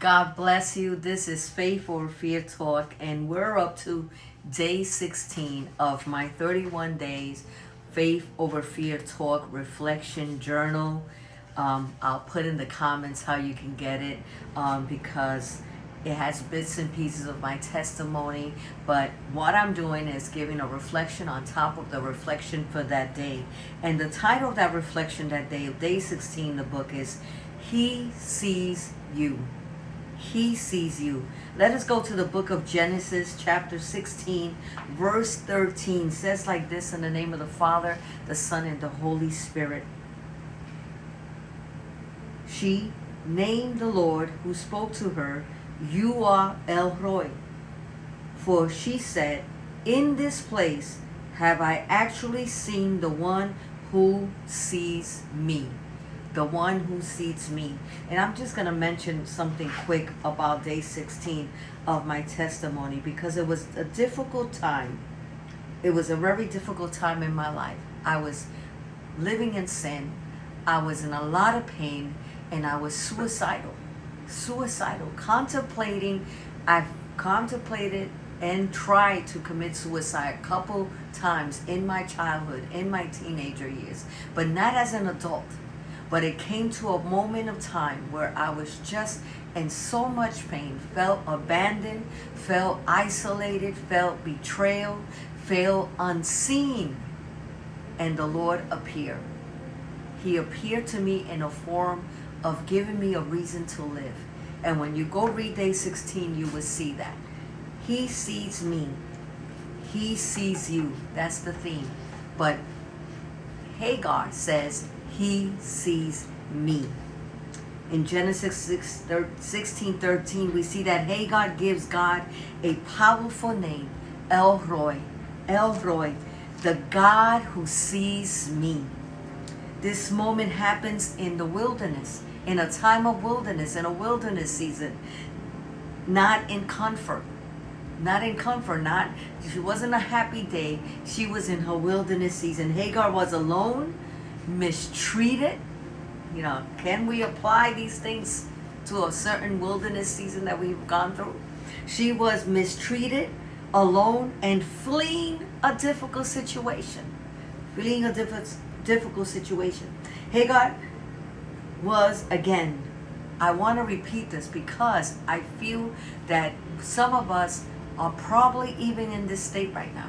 God bless you. This is Faith or Fear Talk, and we're up to day 16 of my 31 days Faith over Fear Talk reflection journal. I'll put in the comments how you can get it because it has bits and pieces of my testimony. But what I'm doing is giving a reflection on top of the reflection for that day. And the title of that reflection that day 16, the book is He Sees You. He sees you. Let us go to the book of Genesis, chapter 16, verse 13. It says like this: in the name of the Father, the Son, and the Holy Spirit. She named the Lord who spoke to her, "You are El Roi." For she said, "In this place have I actually seen the one who sees me." The one who sees me. And I'm just going to mention something quick about day 16 of my testimony, because it was a difficult time. It was a very difficult time in my life. I was living in sin. I was in a lot of pain, and I was suicidal. Contemplating. I've contemplated and tried to commit suicide a couple times in my childhood, in my teenager years, but not as an adult. But it came to a moment of time where I was just in so much pain, felt abandoned, felt isolated, felt betrayal, felt unseen. And the Lord appeared. He appeared to me in a form of giving me a reason to live. And when you go read day 16, you will see that. He sees me. He sees you. That's the theme. But Hagar says, He sees me. In Genesis 16:13, we see that Hagar gives God a powerful name, El Roi. El Roi, the God who sees me. This moment happens in the wilderness, in a time of wilderness, in a wilderness season, not in comfort. She wasn't a happy day. She was in her wilderness season. Hagar was alone, mistreated. Can we apply these things to a certain wilderness season that we've gone through? She was mistreated, alone, and fleeing a difficult situation. Hagar was, again, I want to repeat this because I feel that some of us are probably even in this state right now,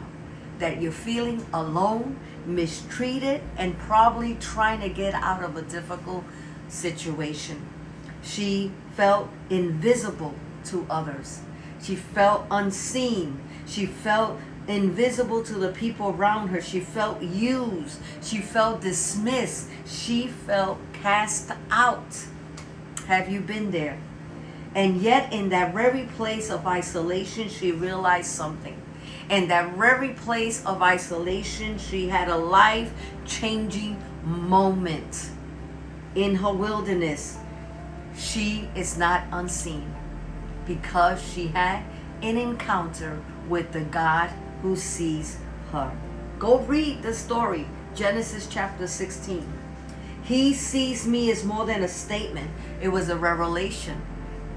that you're feeling alone, mistreated, and probably trying to get out of a difficult situation. She felt invisible to others. She felt unseen. She felt invisible to the people around her. She felt used. She felt dismissed. She felt cast out. Have you been there? And yet in that very place of isolation, she realized something. In that very place of isolation, she had a life-changing moment. In her wilderness, she is not unseen because she had an encounter with the God who sees her. Go read the story, Genesis chapter 16. He sees me is more than a statement. It was a revelation.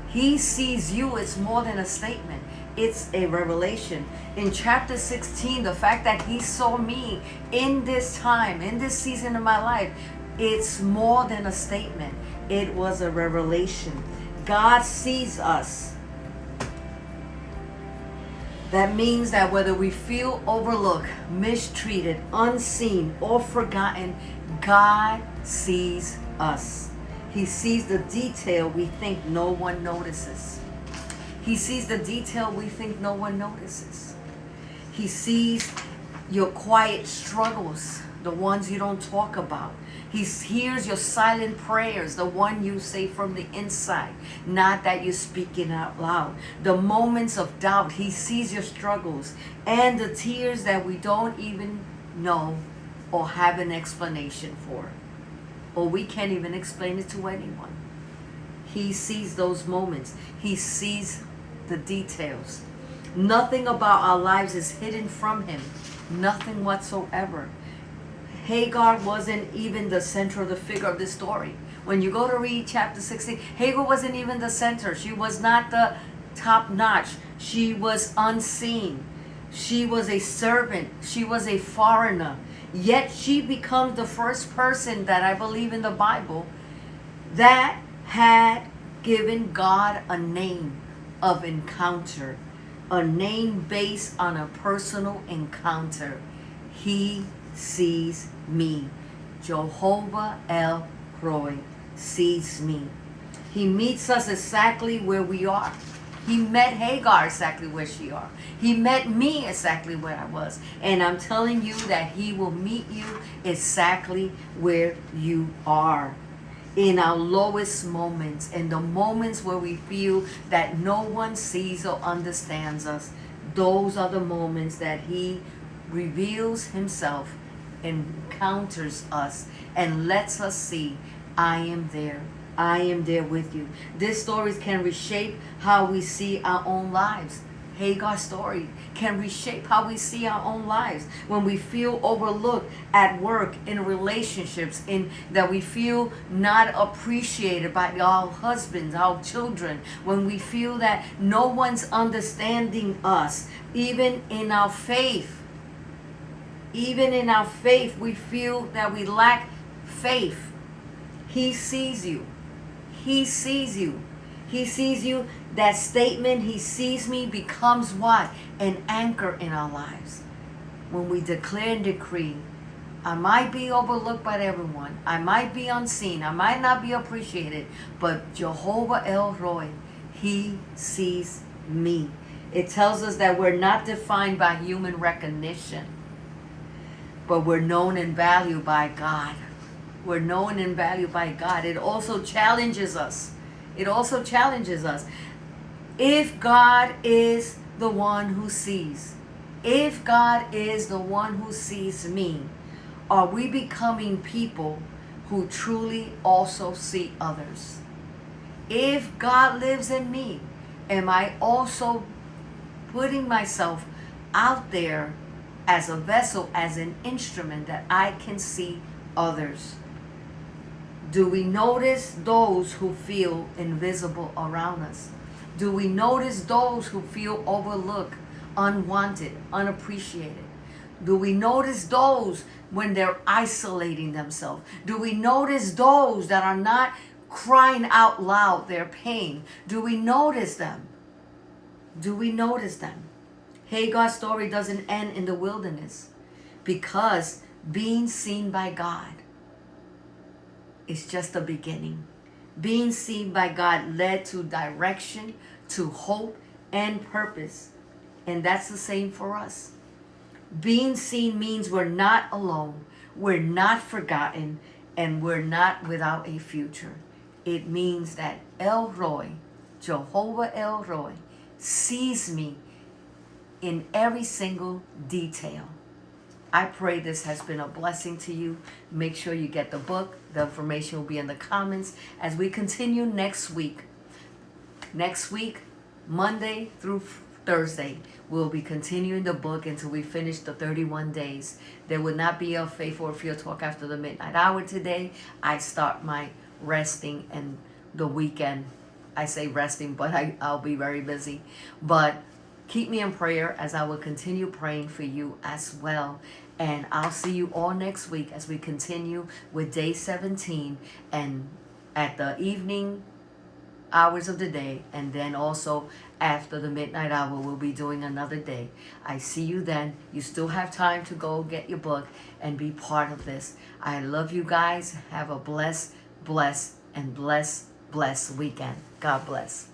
He sees you is more than a statement. It's a revelation. In chapter 16, the fact that he saw me in this time, in this season of my life, it's more than a statement. It was a revelation. God sees us. That means that whether we feel overlooked, mistreated, unseen, or forgotten, God sees us. He sees the detail we think no one notices. He sees the detail we think no one notices. He sees your quiet struggles, the ones you don't talk about. He hears your silent prayers, the one you say from the inside, not that you're speaking out loud. The moments of doubt, he sees your struggles and the tears that we don't even know or have an explanation for. Or we can't even explain it to anyone. He sees those moments. He sees the details. Nothing about our lives is hidden from him. Nothing whatsoever. Hagar wasn't even the center of the figure of this story. When you go to read chapter 16, Hagar wasn't even the center. She was not the top notch. She was unseen. She was a servant. She was a foreigner. Yet she becomes the first person that I believe in the Bible that had given God a name of encounter, a name based on a personal encounter. He sees me. Jehovah El Roi sees me. He meets us exactly where we are. He met Hagar exactly where she are. He met me exactly where I was. And I'm telling you that he will meet you exactly where you are. In our lowest moments, in the moments where we feel that no one sees or understands us, those are the moments that he reveals himself, encounters us, and lets us see, I am there. I am there with you. These stories can reshape how we see our own lives. Hagar's story can reshape how we see our own lives. When we feel overlooked at work, in relationships, in that we feel not appreciated by our husbands, our children, when we feel that no one's understanding us, even in our faith, we feel that we lack faith. He sees you. He sees you. He sees you. That statement, he sees me, becomes what? An anchor in our lives. When we declare and decree, I might be overlooked by everyone. I might be unseen. I might not be appreciated. But Jehovah El Roi, he sees me. It tells us that we're not defined by human recognition, but we're known and valued by God. We're known and valued by God. It also challenges us. It also challenges us. If God is the one who sees, if God is the one who sees me, are we becoming people who truly also see others? If God lives in me, am I also putting myself out there as a vessel, as an instrument that I can see others? Do we notice those who feel invisible around us? Do we notice those who feel overlooked, unwanted, unappreciated? Do we notice those when they're isolating themselves? Do we notice those that are not crying out loud their pain? Do we notice them? Do we notice them? Hagar's story doesn't end in the wilderness, because being seen by God is just the beginning. Being seen by God led to direction, to hope, and purpose. And that's the same for us. Being seen means we're not alone, we're not forgotten, and we're not without a future. It means that El Roi, Jehovah El Roi, sees me in every single detail. I pray this has been a blessing to you. Make sure you get the book. The information will be in the comments as we continue next week. Next week, Monday through Thursday, we'll be continuing the book until we finish the 31 days. There will not be a Faith or Fear Talk after the midnight hour today. I start my resting and the weekend. I say resting, but I'll be very busy. But keep me in prayer as I will continue praying for you as well. And I'll see you all next week as we continue with day 17 and at the evening hours of the day, and then also after the midnight hour we'll be doing another day. I see you then. You still have time to go get your book and be part of this. I love you guys. Have a blessed weekend. God bless.